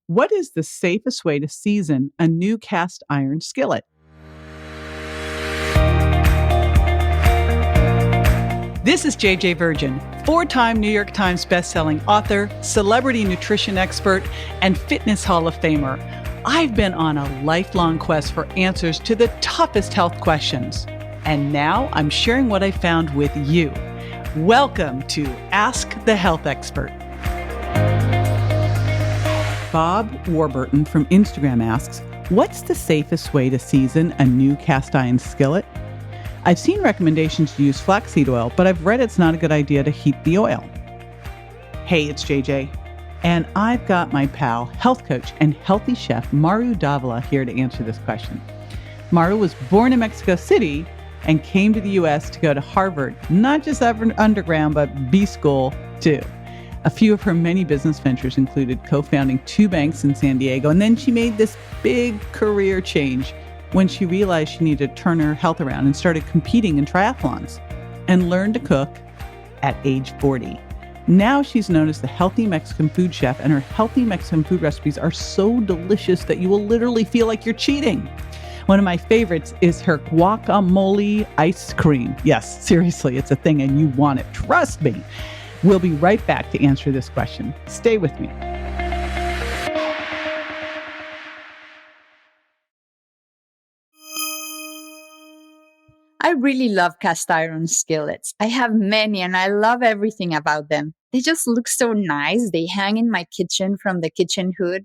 What is the safest way to season a new cast iron skillet? This is JJ Virgin, four-time New York Times bestselling author, celebrity nutrition expert, and fitness Hall of Famer. I've been on a lifelong quest for answers to the toughest health questions. And now I'm sharing what I found with you. Welcome to Ask the Health Expert. Bob Warburton from Instagram asks, what's the safest way to season a new cast iron skillet? I've seen recommendations to use flaxseed oil, but I've read it's not a good idea to heat the oil. Hey, it's JJ, and I've got my pal, health coach, and healthy chef Maru here to answer this question. Maru was born in Mexico City and came to the U.S. to go to Harvard, not just underground, but B school too. A few of her many business ventures included co-founding two banks in San Diego, and then she made this big career change when she realized she needed to turn her health around and started competing in triathlons and learned to cook at age 40. Now she's known as the Healthy Mexican Food Chef, and her healthy Mexican food recipes are so delicious that you will literally feel like you're cheating. One of my favorites is her guacamole ice cream. Yes, seriously, it's a thing and you want it. Trust me. We'll be right back to answer this question. Stay with me. I really love cast iron skillets. I have many and I love everything about them. They just look so nice. They hang in my kitchen from the kitchen hood.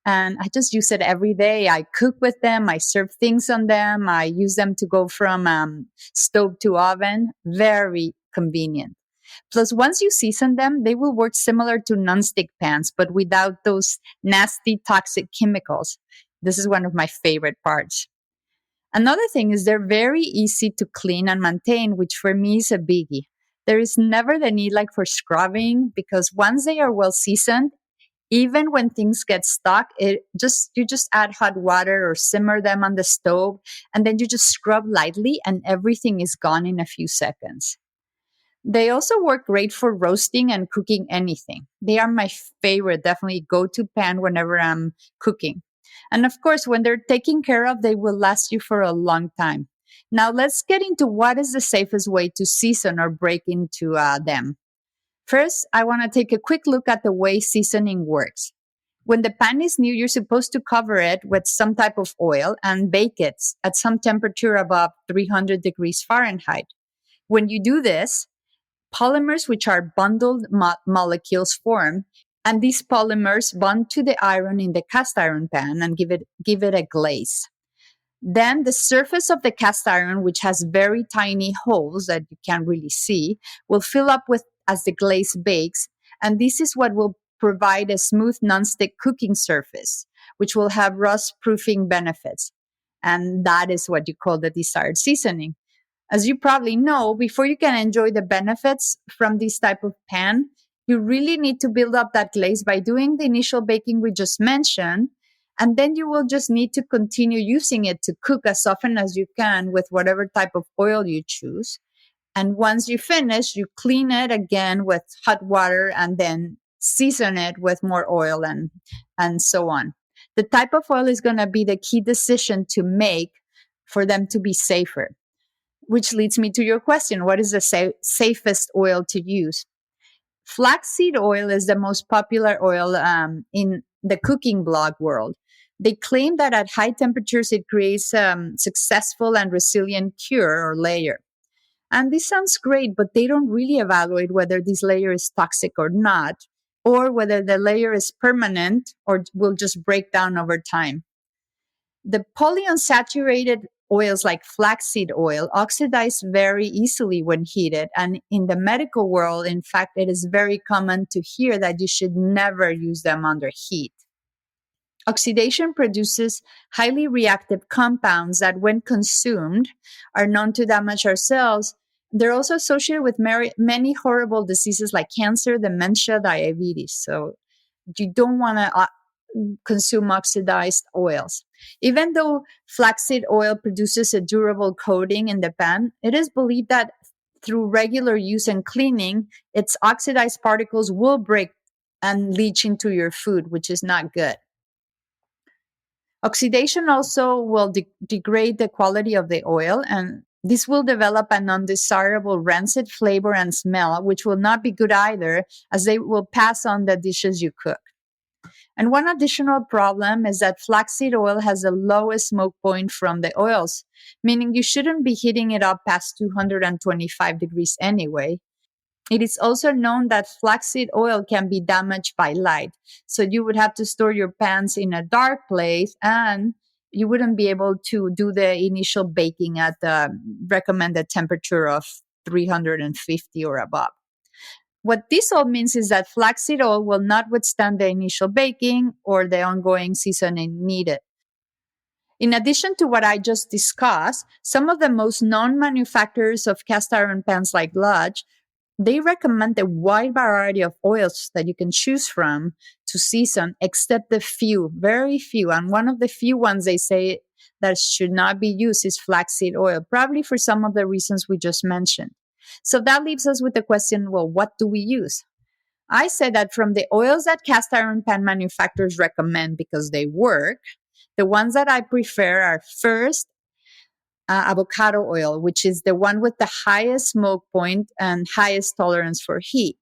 And I just use it every day. I cook with them. I serve things on them. I use them to go from stove to oven. Very convenient. Plus, once you season them, they will work similar to nonstick pans, but without those nasty toxic chemicals. This is one of my favorite parts. Another thing is they're very easy to clean and maintain, which for me is a biggie. There is never the need like for scrubbing because once they are well seasoned, even when things get stuck, you just add hot water or simmer them on the stove, and then you just scrub lightly and everything is gone in a few seconds. They also work great for roasting and cooking anything. They are my favorite, definitely go-to pan whenever I'm cooking. And of course, when they're taken care of, they will last you for a long time. Now, let's get into what is the safest way to season or break into them. First, I want to take a quick look at the way seasoning works. When the pan is new, you're supposed to cover it with some type of oil and bake it at some temperature above 300 degrees Fahrenheit. When you do this, polymers, which are bundled molecules, form, and these polymers bond to the iron in the cast iron pan and give it a glaze. Then the surface of the cast iron, which has very tiny holes that you can't really see, will fill up with as the glaze bakes, and this is what will provide a smooth nonstick cooking surface, which will have rust-proofing benefits. And that is what you call the desired seasoning. As you probably know, before you can enjoy the benefits from this type of pan, you really need to build up that glaze by doing the initial baking we just mentioned, and then you will just need to continue using it to cook as often as you can with whatever type of oil you choose. And once you finish, you clean it again with hot water and then season it with more oil and so on. The type of oil is going to be the key decision to make for them to be safer. Which leads me to your question, what is the safest oil to use? Flaxseed oil is the most popular oil in the cooking blog world. They claim that at high temperatures, it creates a successful and resilient cure or layer. And this sounds great, but they don't really evaluate whether this layer is toxic or not, or whether the layer is permanent or will just break down over time. The polyunsaturated oils like flaxseed oil oxidize very easily when heated. And in the medical world, in fact, it is very common to hear that you should never use them under heat. Oxidation produces highly reactive compounds that, when consumed, are known to damage our cells. They're also associated with many horrible diseases like cancer, dementia, diabetes. So you don't want to consume oxidized oils. Even though flaxseed oil produces a durable coating in the pan, it is believed that through regular use and cleaning, its oxidized particles will break and leach into your food, which is not good. Oxidation also will degrade the quality of the oil, and this will develop an undesirable rancid flavor and smell, which will not be good either, as they will pass on the dishes you cook. And one additional problem is that flaxseed oil has the lowest smoke point from the oils, meaning you shouldn't be heating it up past 225 degrees anyway. It is also known that flaxseed oil can be damaged by light. So you would have to store your pans in a dark place, and you wouldn't be able to do the initial baking at the recommended temperature of 350 or above. What this all means is that flaxseed oil will not withstand the initial baking or the ongoing seasoning needed. In addition to what I just discussed, some of the most known manufacturers of cast iron pans like Lodge, they recommend a wide variety of oils that you can choose from to season, except the few, very few. And one of the few ones they say that should not be used is flaxseed oil, probably for some of the reasons we just mentioned. So that leaves us with the question, well, what do we use? I say that from the oils that cast iron pan manufacturers recommend because they work, the ones that I prefer are first, avocado oil, which is the one with the highest smoke point and highest tolerance for heat.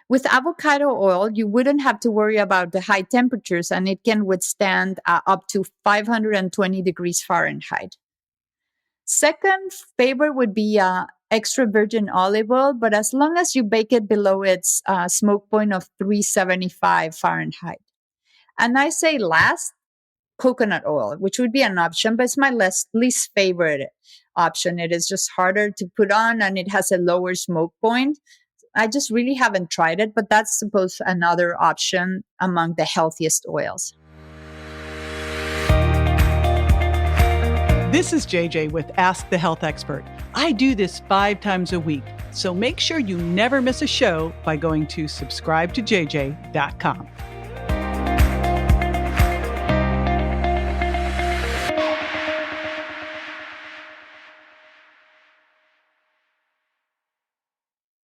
With avocado oil, you wouldn't have to worry about the high temperatures, and it can withstand up to 520 degrees Fahrenheit. Second favorite would be extra virgin olive oil, but as long as you bake it below its smoke point of 375 Fahrenheit. And I say last, coconut oil, which would be an option, but it's my least favorite option. It is just harder to put on, and it has a lower smoke point. I just really haven't tried it, but that's supposed another option among the healthiest oils. This is JJ with Ask the Health Expert. I do this 5 times a week, so make sure you never miss a show by going to subscribetojj.com.